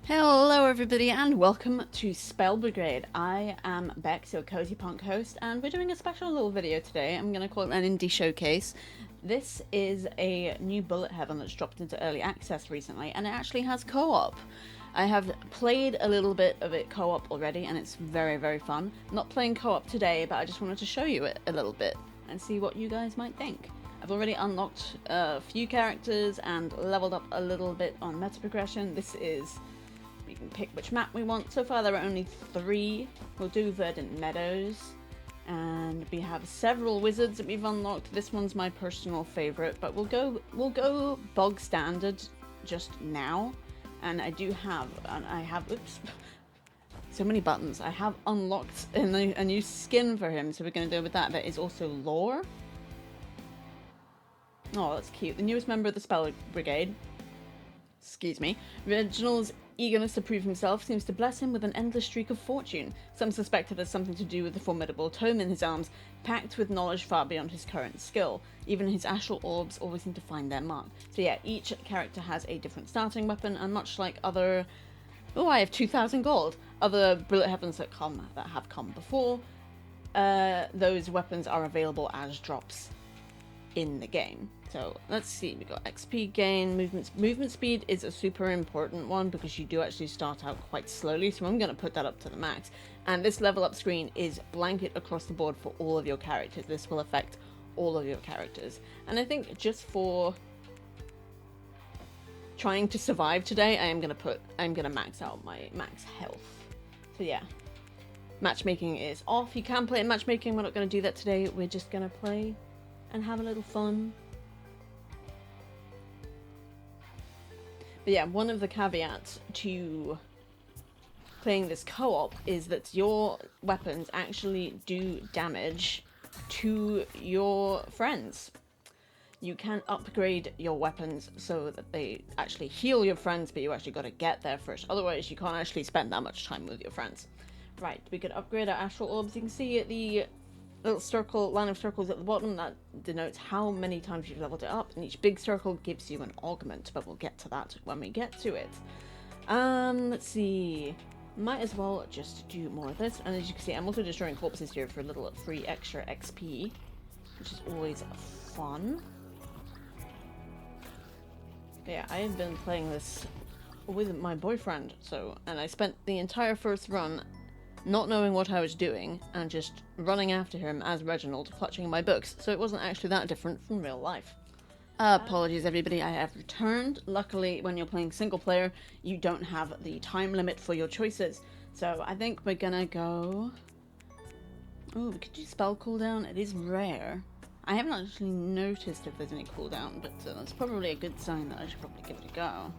Hello everybody and welcome to Spell Brigade. I am Bex, your Cozy Punk host, and we're doing a special little video today. I'm going to call it an indie showcase. This is a new Bullet Heaven that's dropped into early access recently, and it actually has co-op. I have played a little bit of it co-op already, and it's very, very fun. Not playing co-op today, but I just wanted to show you it a little bit and see what you guys might think. I've already unlocked a few characters and leveled up a little bit on meta progression. We can pick which map we want. So far there are only 3. We'll do Verdant Meadows. And we have several wizards that we've unlocked. This one's my personal favourite, but we'll go bog standard just now. And I have oops. So many buttons. I have unlocked a new skin for him, so we're gonna go with that. That is also lore. Oh, that's cute. The newest member of the Spell Brigade. Excuse me. Reginald's eagerness to prove himself seems to bless him with an endless streak of fortune. Some suspect it has something to do with the formidable tome in his arms, packed with knowledge far beyond his current skill. Even his astral orbs always seem to find their mark. So yeah, each character has a different starting weapon, and much like other... Oh, I have 2,000 gold! Other Bullet Heavens that have come before, those weapons are available as drops in the game. So let's see, we got XP gain, movement speed is a super important one because you do actually start out quite slowly, so I'm going to put that up to the max. And this level up screen is blanket across the board for all of your characters. This will affect all of your characters. And I think just for trying to survive today, I'm going to max out my max health. So yeah, matchmaking is off. You can play in matchmaking, we're not going to do that today. We're just going to play and have a little fun. But yeah, one of the caveats to playing this co-op is that your weapons actually do damage to your friends. You can upgrade your weapons so that they actually heal your friends, but you actually got to get there first. Otherwise, you can't actually spend that much time with your friends. Right, we could upgrade our astral orbs. You can see the little line of circles at the bottom that denotes how many times you've leveled it up, and each big circle gives you an augment, but we'll get to that when we get to it. Let's see, might as well just do more of this. And as you can see, I'm also destroying corpses here for a little free extra XP, which is always fun. But yeah, I have been playing this with my boyfriend, and I spent the entire first run not knowing what I was doing and just running after him as Reginald, clutching my books, so it wasn't actually that different from real life. Apologies everybody, I have returned. Luckily, when you're playing single player, you don't have the time limit for your choices, so I think we're gonna go... Oh, we could do spell cooldown. It is rare. I haven't actually noticed if there's any cooldown, but that's probably a good sign that I should probably give it a go.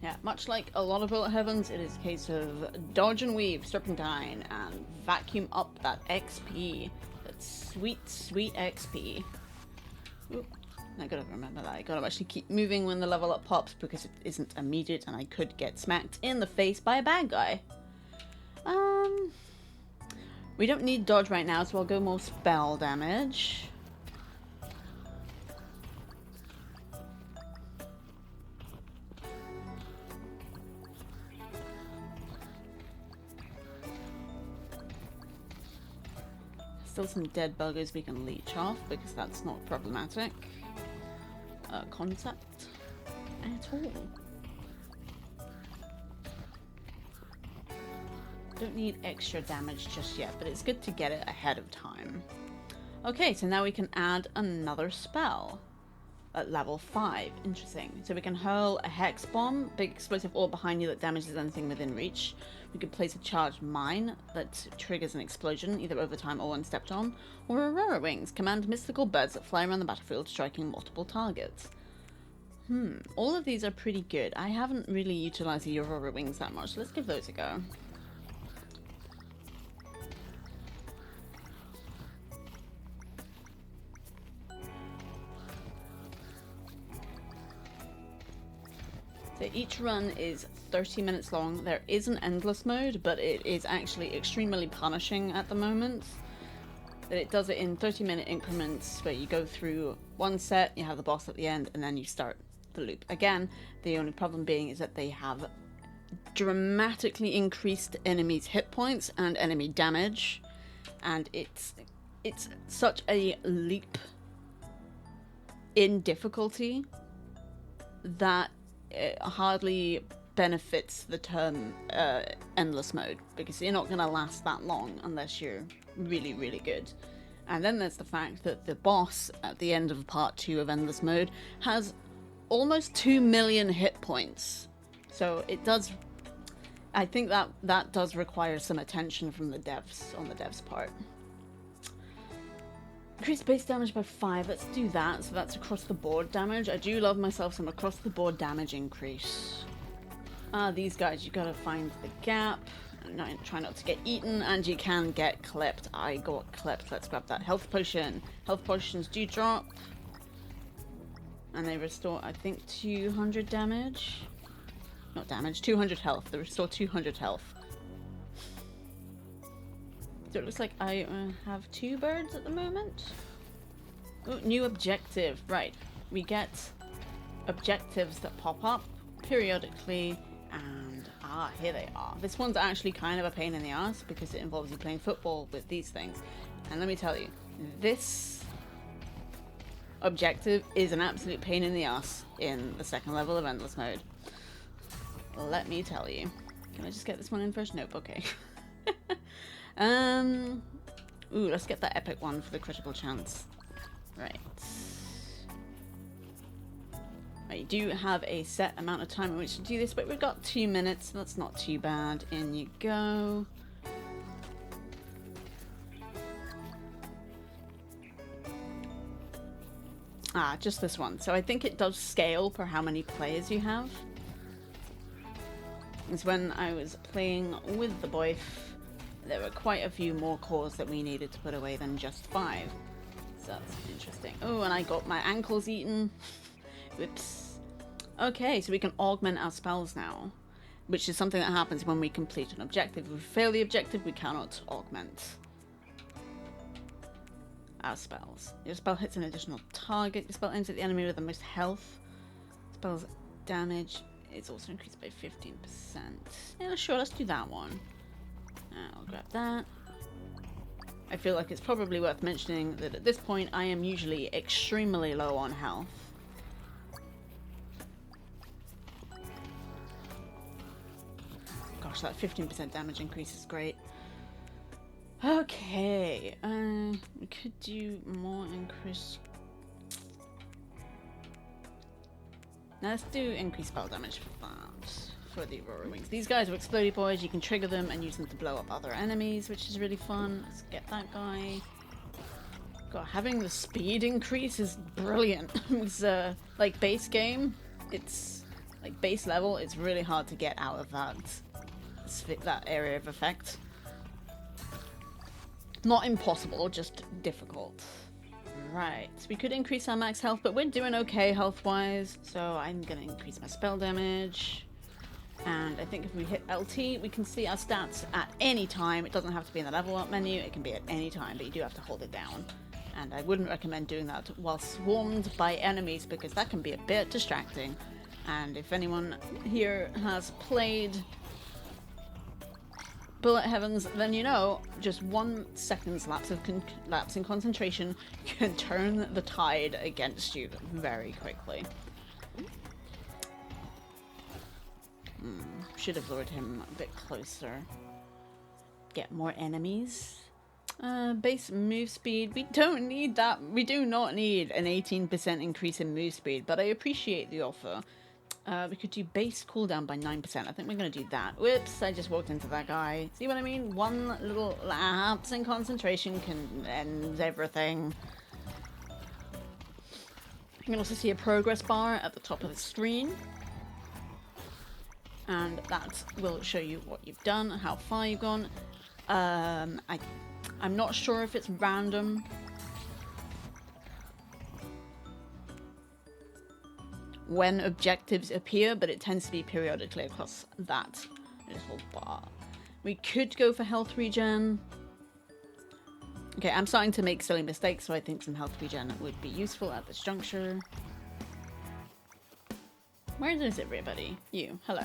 Yeah, much like a lot of Bullet Heavens, it is a case of dodge and weave, serpentine, and vacuum up that XP. That sweet, sweet XP. Ooh, I gotta remember that. I gotta actually keep moving when the level up pops because it isn't immediate and I could get smacked in the face by a bad guy. We don't need dodge right now, so I'll go more spell damage. Still some dead buggers we can leech off because that's not problematic concept at all. Don't need extra damage just yet, but it's good to get it ahead of time. Okay, so now we can add another spell at level 5. Interesting. So we can hurl a hex bomb, big explosive orb behind you that damages anything within reach. We could place a charged mine that triggers an explosion, either over time or when stepped on. Or Aurora Wings, command mystical birds that fly around the battlefield, striking multiple targets. All of these are pretty good. I haven't really utilized the Aurora Wings that much, so let's give those a go. So each run is 30 minutes long. There is an endless mode, but it is actually extremely punishing at the moment. That it does it in 30-minute increments where you go through one set, you have the boss at the end, and then you start the loop. Again, the only problem being is that they have dramatically increased enemies' hit points and enemy damage, and it's such a leap in difficulty that it hardly benefits the term endless mode, because you're not going to last that long unless you're really, really good. And then there's the fact that the boss at the end of part 2 of endless mode has almost 2 million hit points. So it does, I think that does require some attention from the devs, on the devs part. Increase base damage by 5, let's do that. So that's across the board damage. I do love myself some across the board damage increase. These guys, you gotta find the gap. No, try not to get eaten, and you can get clipped. I got clipped. Let's grab that health potion. Health potions do drop. And they restore, I think, 200 damage. Not damage, 200 health. They restore 200 health. So it looks like I have 2 birds at the moment. Ooh, new objective. Right. We get objectives that pop up periodically, and here they are. This one's actually kind of a pain in the ass because it involves you playing football with these things. And let me tell you, this objective is an absolute pain in the ass in the second level of endless mode. Let me tell you. Can I just get this one in first? Nope, okay. Ooh, let's get that epic one for the critical chance. Right. You do have a set amount of time in which to do this, but we've got 2 minutes, so that's not too bad. In you go. Just this one. So I think it does scale for how many players you have. It's when I was playing with the boy, there were quite a few more cores that we needed to put away than just 5. So that's interesting. Oh, and I got my ankles eaten. Whoops. Okay, so we can augment our spells now, which is something that happens when we complete an objective. If we fail the objective, we cannot augment our spells. Your spell hits an additional target. Your spell aims at the enemy with the most health. Spell's damage is also increased by 15%. Yeah, sure, let's do that one. I'll grab that. I feel like it's probably worth mentioning that at this point I am usually extremely low on health. Gosh, that 15% damage increase is great. Okay, we could do more increase. Now let's do increased spell damage for that, for the Aurora Wings. These guys are explodey boys, you can trigger them and use them to blow up other enemies, which is really fun. Let's get that guy. God, having the speed increase is brilliant. It's like base game, it's like base level, it's really hard to get out of that area of effect. Not impossible, just difficult. Right, so we could increase our max health, but we're doing okay health-wise, so I'm gonna increase my spell damage. And I think if we hit LT, we can see our stats at any time. It doesn't have to be in the level up menu, it can be at any time, but you do have to hold it down. And I wouldn't recommend doing that while swarmed by enemies, because that can be a bit distracting. And if anyone here has played Bullet Heavens, then you know just 1 second's lapse in concentration can turn the tide against you very quickly. Should have lured him a bit closer. Get more enemies. Base move speed. We don't need that. We do not need an 18% increase in move speed, but I appreciate the offer. We could do base cooldown by 9%. I think we're going to do that. Whoops, I just walked into that guy. See what I mean? 1 little lapse in concentration can end everything. You can also see a progress bar at the top of the screen. And that will show you what you've done, how far you've gone. I'm not sure if it's random. When objectives appear, but it tends to be periodically across that little bar. We could go for health regen. Okay, I'm starting to make silly mistakes, so I think some health regen would be useful at this juncture. Where is everybody? You. Hello.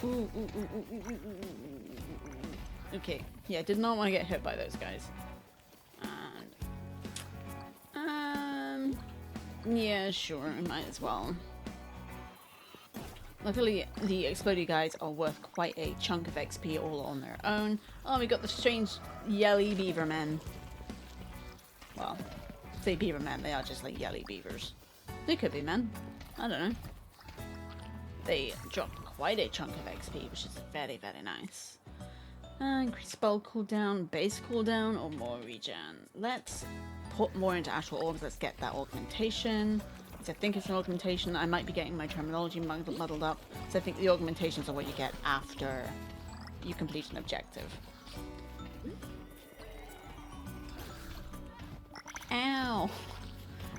Ooh, ooh, ooh, ooh, ooh, ooh, ooh. Okay. Yeah, did not want to get hit by those guys. And yeah, sure, I might as well. Luckily, the explodey guys are worth quite a chunk of XP all on their own. Oh, we got the strange yelly beaver men. Well, say beaver men, they are just like yelly beavers. They could be men. I don't know. They dropped quite a chunk of XP, which is very, very nice. Increase spell cooldown, base cooldown, or more regen. Let's put more into actual orbs. Let's get that augmentation. I think it's an augmentation. I might be getting my terminology muddled up. So I think the augmentations are what you get after you complete an objective. Ow!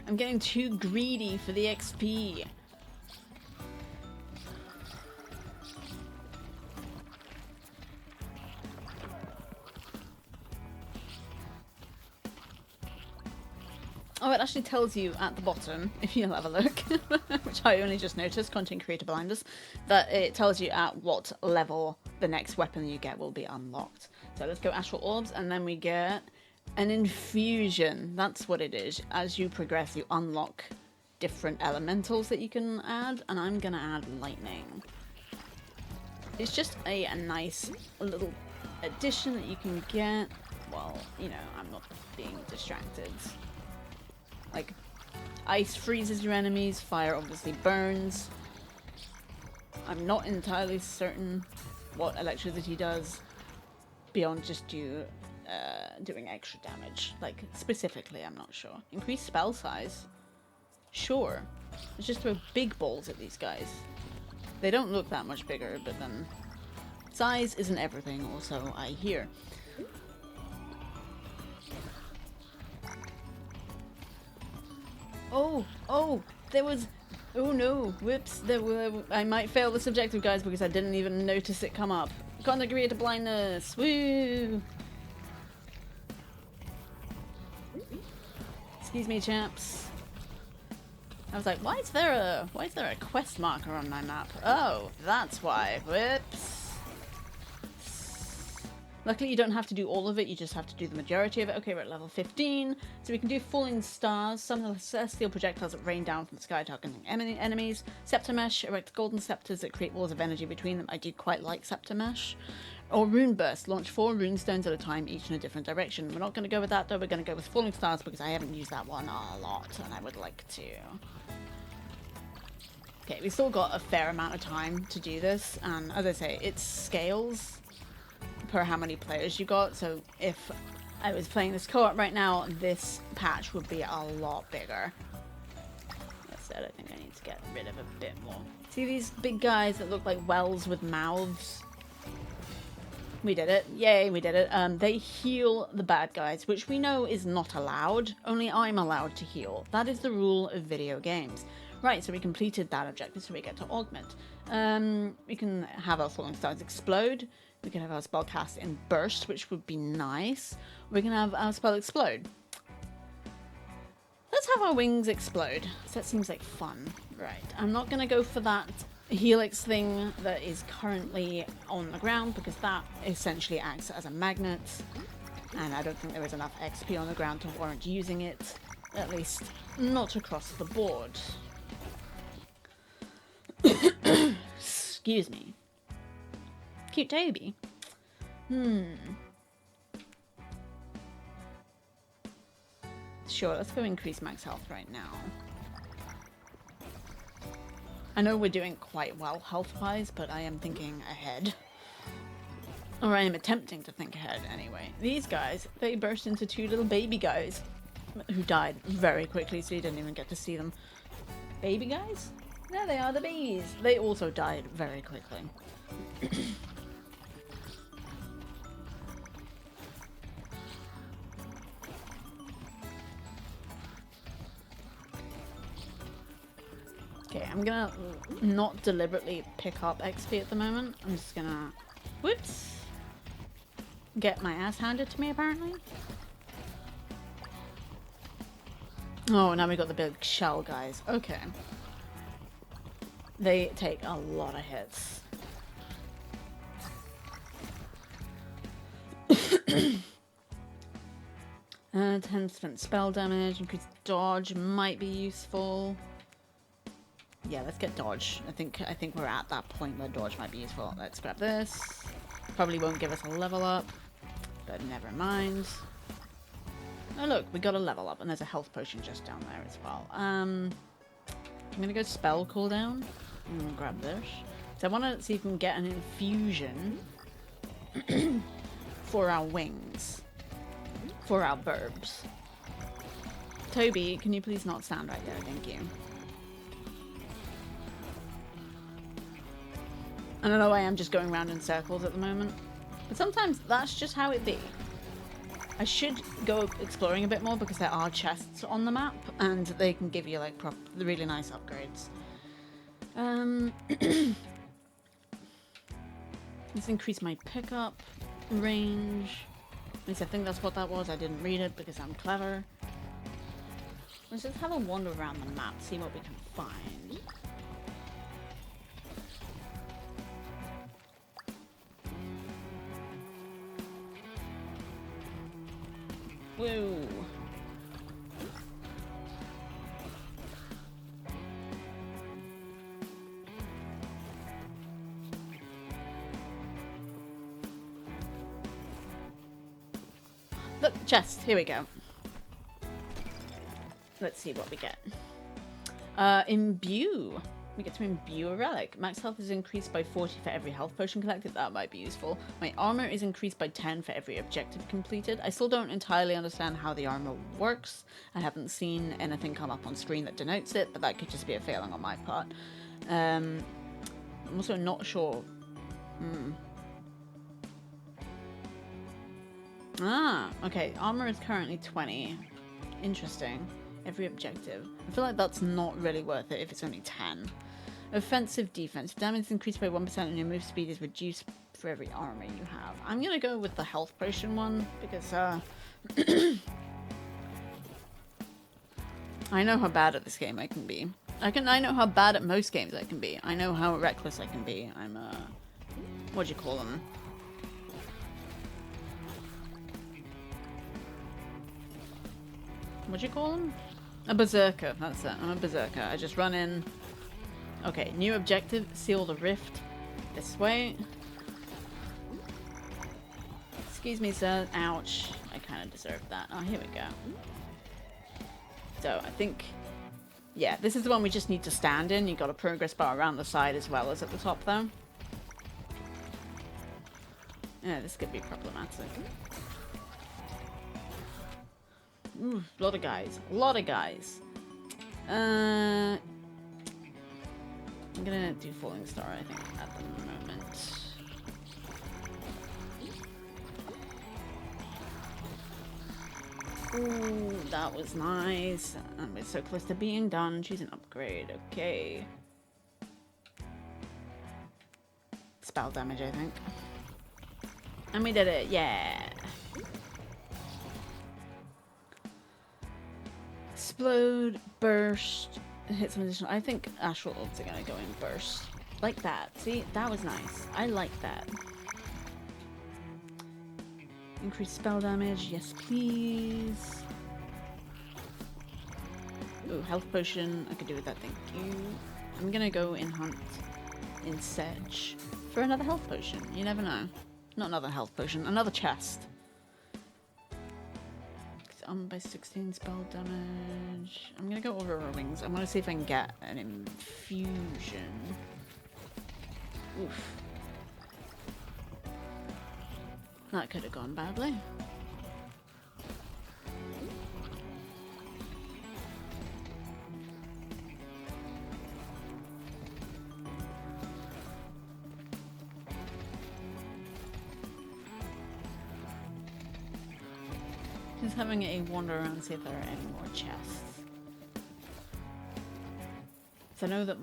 I'm getting too greedy for the XP. Oh, it actually tells you at the bottom, if you have a look, which I only just noticed, content creator blinders, that it tells you at what level the next weapon you get will be unlocked. So let's go Astral Orbs, and then we get an infusion. That's what it is. As you progress, you unlock different elementals that you can add, and I'm gonna add lightning. It's just a nice little addition that you can get. Well, you know, I'm not being distracted. Like, ice freezes your enemies, fire obviously burns. I'm not entirely certain what electricity does beyond just doing extra damage. Like, specifically, I'm not sure. Increase spell size? Sure. Let's just throw big balls at these guys. They don't look that much bigger, but then size isn't everything, also, I hear. Oh, there was, oh no, whoops, I might fail this objective, guys, because I didn't even notice it come up. Content creator blindness, woo! Excuse me, chaps. I was like, why is there a quest marker on my map? Oh, that's why, whoops. Luckily, you don't have to do all of it, you just have to do the majority of it. Okay, we're at level 15, so we can do Falling Stars, some of the celestial projectiles that rain down from the sky targeting enemies. Scepter Mesh, erect golden scepters that create walls of energy between them. I do quite like Scepter Mesh. Or Rune Burst, launch 4 rune stones at a time, each in a different direction. We're not going to go with that though, we're going to go with Falling Stars because I haven't used that one a lot, and I would like to. Okay, we still got a fair amount of time to do this, and as I say, it scales per how many players you got, so if I was playing this co-op right now, this patch would be a lot bigger. That said, I think I need to get rid of a bit more. See these big guys that look like wells with mouths? We did it. Yay, we did it. They heal the bad guys, which we know is not allowed. Only I'm allowed to heal. That is the rule of video games. Right, so we completed that objective, so we get to augment. We can have our Falling Stars explode. We can have our spell cast in burst, which would be nice. We can have our spell explode. Let's have our wings explode. So that seems like fun. Right, I'm not going to go for that helix thing that is currently on the ground because that essentially acts as a magnet. And I don't think there is enough XP on the ground to warrant using it. At least not across the board. Excuse me. Cute Toby. Sure, let's go increase max health right now. I know we're doing quite well health-wise, but I am thinking ahead. Or I am attempting to think ahead anyway. These guys, they burst into 2 little baby guys who died very quickly, so you didn't even get to see them. Baby guys? There they are, the babies. They also died very quickly. Okay, I'm gonna not deliberately pick up XP at the moment. I'm just gonna, whoops, get my ass handed to me apparently. Oh, now we got the big shell guys. Okay. They take a lot of hits. 10% spell damage, increased dodge might be useful. Yeah, let's get dodge. I think we're at that point where dodge might be useful. Let's grab this. Probably won't give us a level up, but never mind. Oh look, we got a level up, and there's a health potion just down there as well. I'm gonna go spell cooldown and grab this. So I want to see if we can get an infusion for our wings, for our verbs. Toby, can you please not stand right there? Thank you. I don't know why I'm just going around in circles at the moment, but sometimes that's just how it be. I should go exploring a bit more because there are chests on the map and they can give you like really nice upgrades. Let's increase my pickup range. At least I think that's what that was. I didn't read it because I'm clever. Let's just have a wander around the map, see what we can find. Woo! Look, chest. Here we go. Let's see what we get. Imbue. We get to imbue a relic. Max health is increased by 40 for every health potion collected. That might be useful. My armor is increased by 10 for every objective completed. I still don't entirely understand how the armor works. I haven't seen anything come up on screen that denotes it, but that could just be a failing on my part. I'm also not sure. Ah, okay. Armor is currently 20. Interesting. Every objective. I feel like that's not really worth it if it's only 10. Offensive defense. Damage is increased by 1% and your move speed is reduced for every armor you have. I'm gonna go with the health potion one because I know how bad at this game I can be. I know how bad at most games I can be. I know how reckless I can be. I'm what do you call them? What do you call them? A berserker, that's it. I'm a berserker. I just run in. Okay, new objective, seal the rift. This way. Excuse me, sir. Ouch. I kind of deserved that. Oh, here we go. So, I think... Yeah, this is the one we just need to stand in. You've got a progress bar around the side as well as at the top, though. Yeah, this could be problematic. Ooh, a lot of guys. A lot of guys. I'm gonna do Falling Star, I think, at the moment. Ooh, that was nice. And we're so close to being done. Choose an upgrade. Okay. Spell damage, I think. And we did it. Yeah. Explode, burst, hit some additional. I think astral orbs are gonna go in burst. Like that. See, that was nice. I like that. Increase spell damage. Yes, please. Ooh, health potion. I could do with that. Thank you. I'm gonna go in hunt in Sedge for another health potion. You never know. Not another health potion. Another chest. By 16 spell damage. I'm gonna go over our wings. I want to see if I can get an infusion. Oof. That could have gone badly. Just having a wander around and see if there are any more chests. So I know that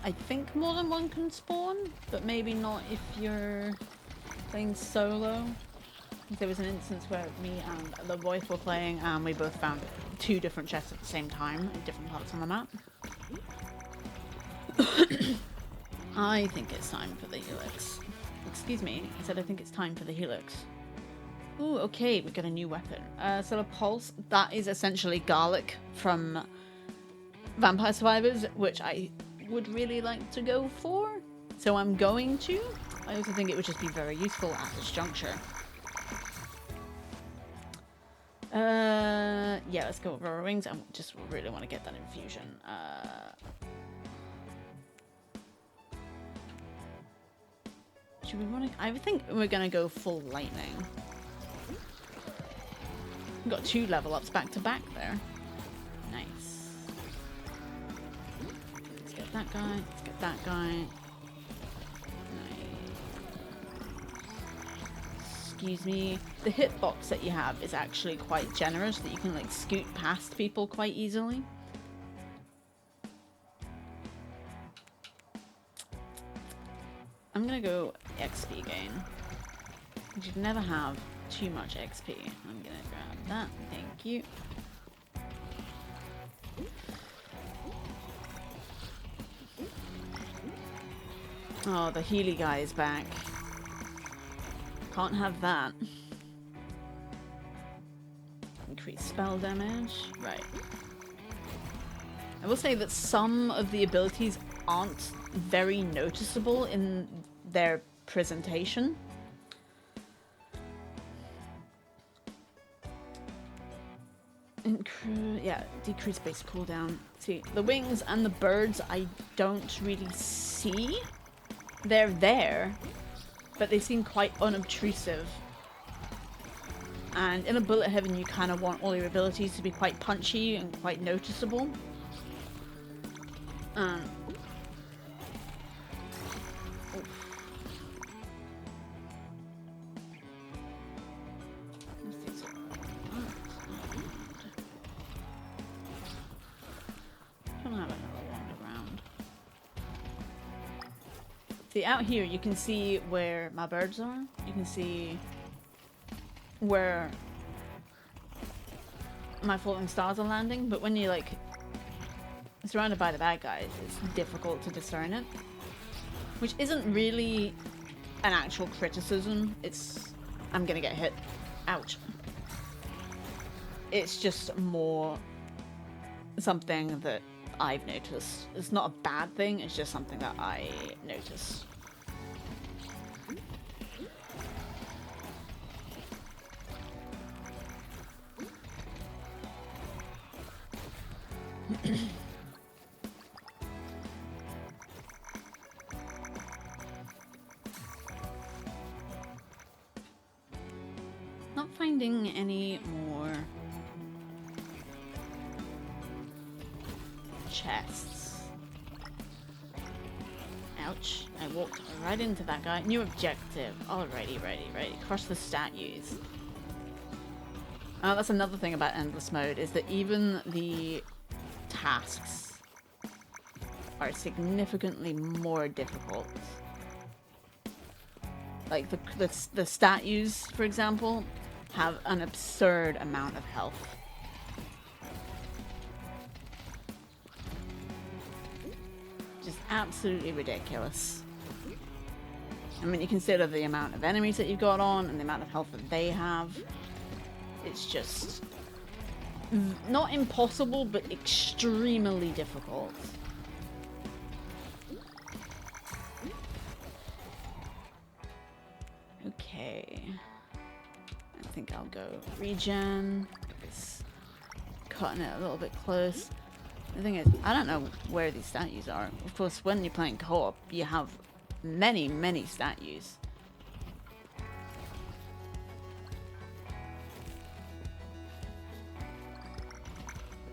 I think more than one can spawn, but maybe not if you're playing solo. There was an instance where me and the wife were playing and we both found 2 different chests at the same time in different parts on the map. I think it's time for the helix. Excuse me, I said I think it's time for the helix. Ooh, okay, we got a new weapon. So a pulse, that is essentially garlic from Vampire Survivors, which I would really like to go for. So I'm going to. I also think it would just be very useful at this juncture. Yeah, let's go over our wings. I just really want to get that infusion. Should we want to? I think we're gonna go full lightning. We've got 2 level ups back to back there. Nice. Let's get that guy. Let's get that guy. Excuse me. The hitbox that you have is actually quite generous, that you can like scoot past people quite easily. I'm gonna go XP gain. You should never have too much XP. I'm gonna grab that. Thank you. Oh, the Healy guy is back. Can't have that. Increase spell damage. Right. I will say that some of the abilities aren't very noticeable in their presentation. Yeah, decrease base cooldown. See, the wings and the birds I don't really see. They're there, but they seem quite unobtrusive. And in a bullet heaven, you kind of want all your abilities to be quite punchy and quite noticeable. See, out here you can see where my birds are. You can see where my floating stars are landing, but when you're like surrounded by the bad guys, it's difficult to discern it. Which isn't really an actual criticism. It's I'm gonna get hit. Ouch. It's just more something that I've noticed. It's not a bad thing, it's just something that I notice. Not finding any more chests. Ouch. I walked right into that guy. New objective. Alrighty, righty. Crush the statues. That's another thing about endless mode, is that even the tasks are significantly more difficult. Like the statues, for example, have an absurd amount of health. Just absolutely ridiculous. And when you consider the amount of enemies that you've got on and the amount of health that they have, it's just not impossible, but extremely difficult. Okay. I think I'll go regen. It's cutting it a little bit close. The thing is, I don't know where these statues are. Of course, when you're playing co-op, you have many, many statues.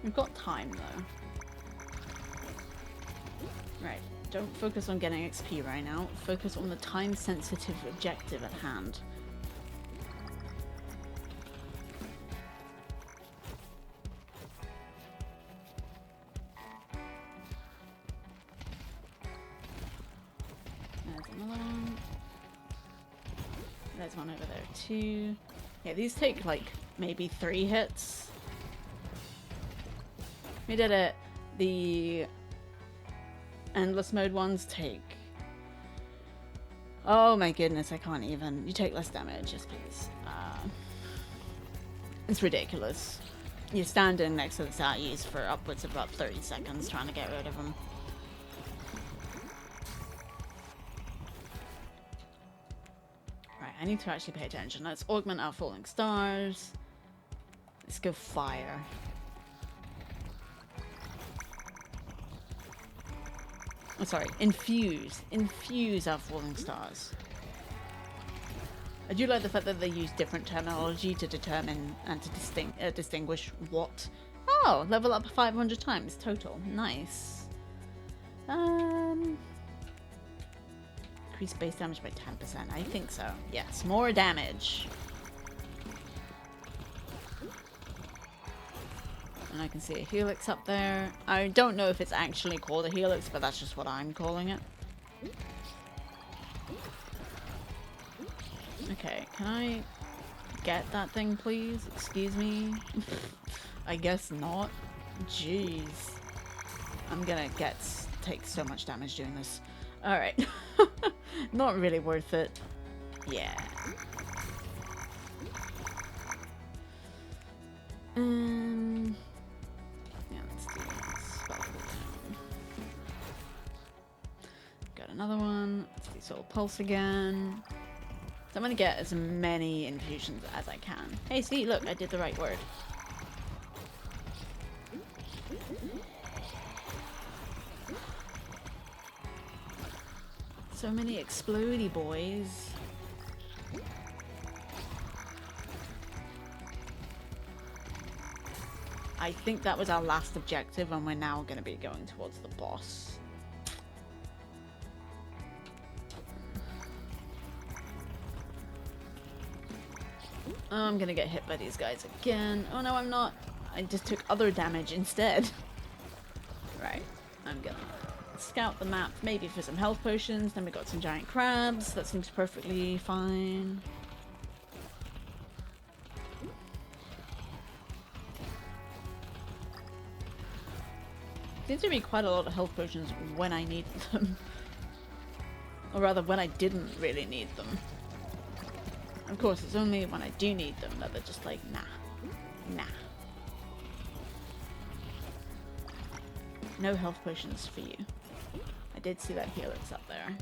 We've got time, though. Right. Don't focus on getting XP right now. Focus on the time-sensitive objective at hand. There's another one. There's one over there too. Yeah, these take like maybe 3 hits. We did it. The endless mode ones take... Oh my goodness, I can't even. You take less damage, yes please. It's ridiculous. You're standing next to the Satis for upwards of about 30 seconds trying to get rid of them. Right, I need to actually pay attention. Let's augment our falling stars. Let's go fire. Oh, sorry, infuse. Infuse our falling stars. I do like the fact that they use different terminology to determine and to distinguish what. Oh, level up 500 times total. Nice. Increase base damage by 10%. I think so. Yes, more damage. And I can see a helix up there. I don't know if it's actually called a helix, but that's just what I'm calling it. Okay, can I get that thing, please? Excuse me? I guess not. Jeez. I'm gonna take so much damage doing this. Alright. Not really worth it. Yeah. Yeah, let's do this. Spell cooldown. Got another one. Let's do Soul Pulse again. So I'm gonna get as many infusions as I can. Hey, see, look, I did the right word. So many explodey boys. I think that was our last objective, and we're now going to be going towards the boss. Oh, I'm going to get hit by these guys again. Oh no, I'm not. I just took other damage instead. Right, I'm going to scout the map, maybe for some health potions. Then we got some giant crabs. That seems perfectly fine. Seems to be quite a lot of health potions when I need them. Or rather, when I didn't really need them. Of course, it's only when I do need them that they're just like, nah. Nah. No health potions for you. I did see that helix up there.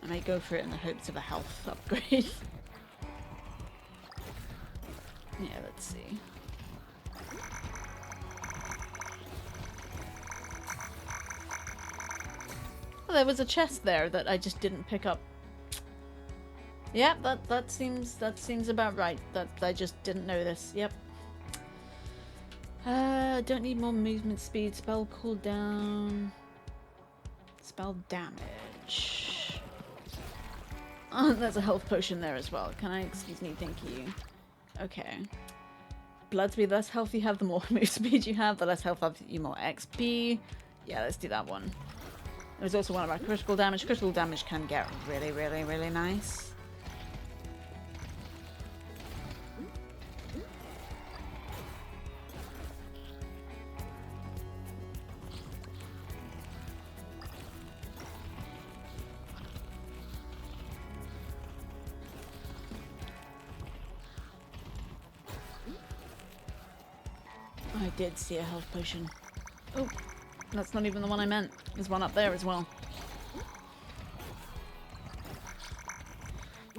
I might go for it in the hopes of a health upgrade. Yeah, let's see. Oh, there was a chest there that I just didn't pick up. Yeah, that seems about right. That I just didn't know this. Yep. Don't need more movement speed. Spell cooldown. Spell damage. Oh, there's a health potion there as well. Can I? Excuse me. Thank you. Okay. Blood speed, the less health you have, the more move speed you have. The less health you more XP. Yeah, let's do that one. There's also one about critical damage. Critical damage can get really, really, really nice. I did see a health potion. Oh, that's not even the one I meant. There's one up there as well.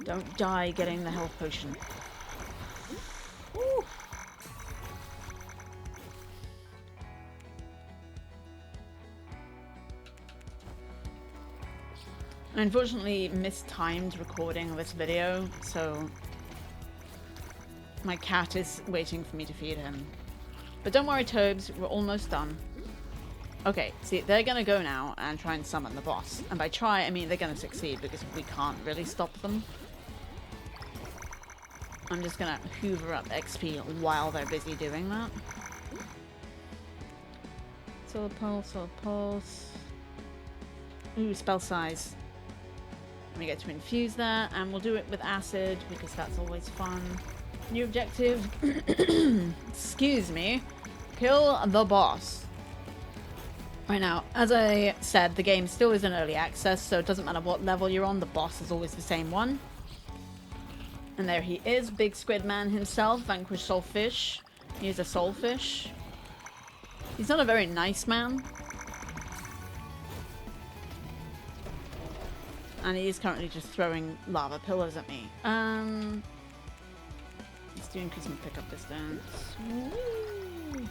Don't die getting the health potion. Woo. I unfortunately mistimed recording this video, so my cat is waiting for me to feed him. But don't worry, Tobes, we're almost done. Okay, see, they're gonna go now and try and summon the boss. And by try, I mean they're gonna succeed because we can't really stop them. I'm just gonna hoover up XP while they're busy doing that. Solar Pulse, Solar Pulse. Ooh, spell size. We get to infuse that, and we'll do it with acid because that's always fun. New objective. Excuse me. Kill the boss. Right now, as I said, the game still is in early access, so it doesn't matter what level you're on, the boss is always the same one. And there he is, Big Squid Man himself, Vanquish Soulfish. He is a soulfish. He's not a very nice man. And he is currently just throwing lava pillars at me. Let's do increase my pickup distance. Woo.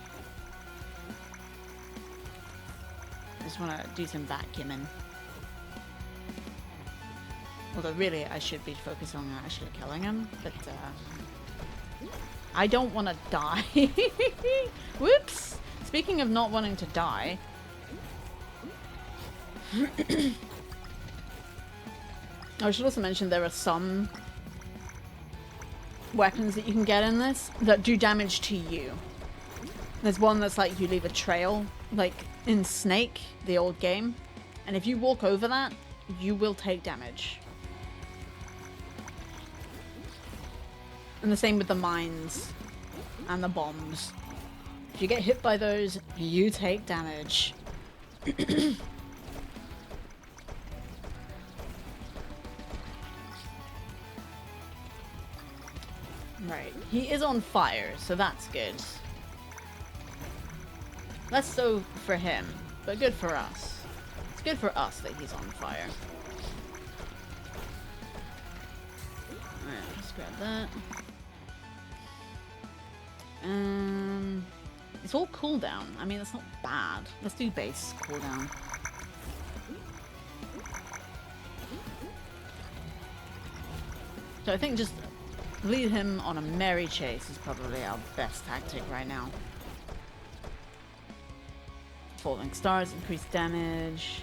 I just want to do some vacuuming. Although really I should be focused on actually killing him, but I don't want to die. Whoops! Speaking of not wanting to die. I should also mention there are some weapons that you can get in this that do damage to you. There's one that's like you leave a trail, like in Snake, the old game. And if you walk over that, you will take damage. And the same with the mines and the bombs. If you get hit by those, you take damage. Right, he is on fire, so that's good. Less so for him, but good for us. It's good for us that he's on fire. Alright, let's grab that. It's all cooldown. I mean, that's not bad. Let's do base cooldown. So I think just lead him on a merry chase is probably our best tactic right now. Falling stars, increased damage.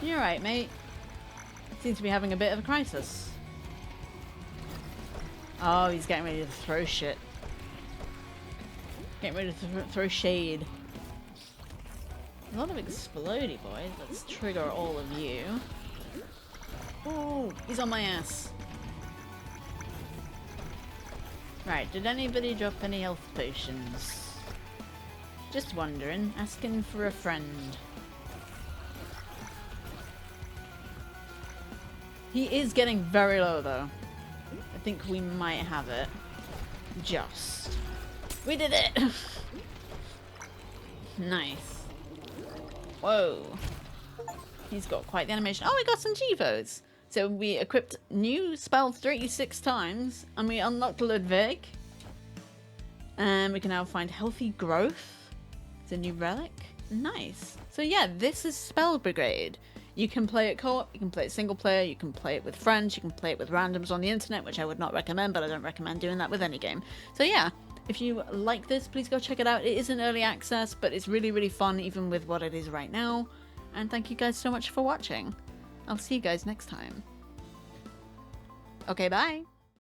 You're right, mate. Seems to be having a bit of a crisis. Oh, he's getting ready to throw shit. Getting ready to throw shade. A lot of explodey boys. Let's trigger all of you. Oh, he's on my ass. Right, did anybody drop any health potions? Just wondering, asking for a friend. He is getting very low though. I think we might have it. Just. We did it! Nice. Whoa. He's got quite the animation. Oh, we got some Gevos! So we equipped new spell 36 times, and we unlocked Ludwig. And we can now find Healthy Growth. It's a new relic. Nice. So yeah, this is Spell Brigade. You can play it co-op, you can play it single player, you can play it with friends, you can play it with randoms on the internet, which I would not recommend, but I don't recommend doing that with any game. So yeah, if you like this, please go check it out. It is in early access, but it's really, really fun, even with what it is right now. And thank you guys so much for watching. I'll see you guys next time. Okay, bye!